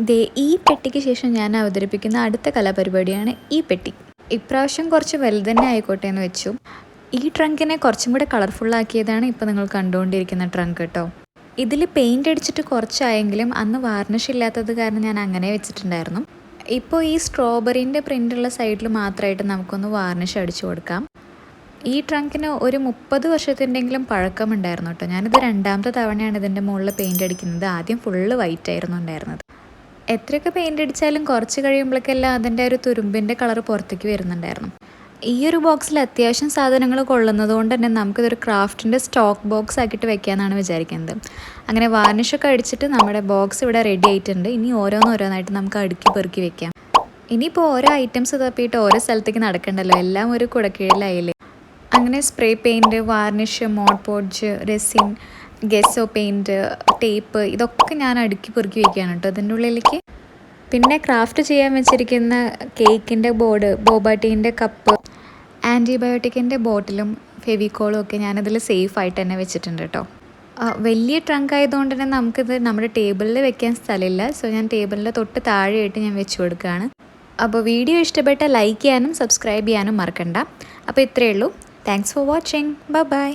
ദേ ഈ പെട്ടിക്ക് ശേഷം ഞാൻ അവതരിപ്പിക്കുന്ന അടുത്ത കലാപരിപാടിയാണ് ഈ പെട്ടി. ഇപ്രാവശ്യം കുറച്ച് വലുത് തന്നെ ആയിക്കോട്ടെ എന്ന് വെച്ചു. ഈ ട്രങ്കിനെ കുറച്ചും കൂടെ കളർഫുള്ളാക്കിയതാണ് ഇപ്പോൾ നിങ്ങൾ കണ്ടുകൊണ്ടിരിക്കുന്ന ട്രങ്ക് കേട്ടോ. ഇതിൽ പെയിൻ്റ് അടിച്ചിട്ട് കുറച്ചായെങ്കിലും അന്ന് വാർണിഷ് ഇല്ലാത്തത് കാരണം ഞാൻ അങ്ങനെ വെച്ചിട്ടുണ്ടായിരുന്നു. ഇപ്പോൾ ഈ സ്ട്രോബെറീൻ്റെ പ്രിൻ്റുള്ള സൈഡിൽ മാത്രമായിട്ട് നമുക്കൊന്ന് വാർണിഷ് അടിച്ചു കൊടുക്കാം. ഈ ട്രങ്കിന് ഒരു 30 വർഷത്തിൻ്റെങ്കിലും പഴക്കമുണ്ടായിരുന്നു കേട്ടോ. ഞാനിത് രണ്ടാമത്തെ തവണയാണ് ഇതിൻ്റെ മുകളിൽ പെയിൻ്റ് അടിക്കുന്നത്. ആദ്യം ഫുള്ള് വൈറ്റ് ആയിരുന്നു ഉണ്ടായിരുന്നത്. എത്രയൊക്കെ പെയിൻ്റ് അടിച്ചാലും കുറച്ച് കഴിയുമ്പോഴേക്കെല്ലാം അതിൻ്റെ ഒരു തുരുമ്പിൻ്റെ കളർ പുറത്തേക്ക് വരുന്നുണ്ടായിരുന്നു. ഈ ഒരു ബോക്സിൽ അത്യാവശ്യം സാധനങ്ങൾ കൊള്ളുന്നത് കൊണ്ട് തന്നെ നമുക്കിതൊരു ക്രാഫ്റ്റിൻ്റെ സ്റ്റോക്ക് ബോക്സ് ആക്കിയിട്ട് വെക്കാമെന്നാണ് വിചാരിക്കുന്നത്. അങ്ങനെ വാർണിഷൊക്കെ അടിച്ചിട്ട് നമ്മുടെ ബോക്സ് ഇവിടെ റെഡി ആയിട്ടുണ്ട്. ഇനി ഓരോന്നോരോന്നായിട്ട് നമുക്ക് അടുക്കി പെറുക്കി വെക്കാം. ഇനിയിപ്പോൾ ഓരോ ഐറ്റംസ് തപ്പിയിട്ട് ഓരോ സ്ഥലത്തേക്ക് നടക്കണ്ടല്ലോ, എല്ലാം ഒരു കുടക്കീഴിലായില്ലേ. അങ്ങനെ spray paint, varnish, mod podge, resin, gesso paint, tape ഇതൊക്കെ ഞാൻ അടുക്കി പെറുക്കി വയ്ക്കുകയാണ് കേട്ടോ അതിൻ്റെ ഉള്ളിലേക്ക്. പിന്നെ ക്രാഫ്റ്റ് ചെയ്യാൻ വെച്ചിരിക്കുന്ന കേക്കിൻ്റെ ബോർഡ്, ബോബാട്ടീൻ്റെ കപ്പ്, ആൻറ്റിബയോട്ടിക്കിൻ്റെ ബോട്ടിലും ഫെവിക്കോളും ഒക്കെ ഞാനതിൽ സേഫായിട്ട് തന്നെ വെച്ചിട്ടുണ്ട് കേട്ടോ. വലിയ ട്രങ്ക് ആയതുകൊണ്ട് തന്നെ നമുക്കിത് നമ്മുടെ ടേബിളിൽ വെക്കാൻ സ്ഥലമില്ല. സോ ഞാൻ ടേബിളിൻ്റെ തൊട്ട് താഴെയായിട്ട് ഞാൻ വെച്ച് കൊടുക്കുകയാണ്. അപ്പോൾ വീഡിയോ ഇഷ്ടപ്പെട്ടാൽ ലൈക്ക് ചെയ്യാനും സബ്സ്ക്രൈബ് ചെയ്യാനും മറക്കണ്ട. അപ്പോൾ ഇത്രയേ ഉള്ളൂ. Thanks for watching. ബൈ.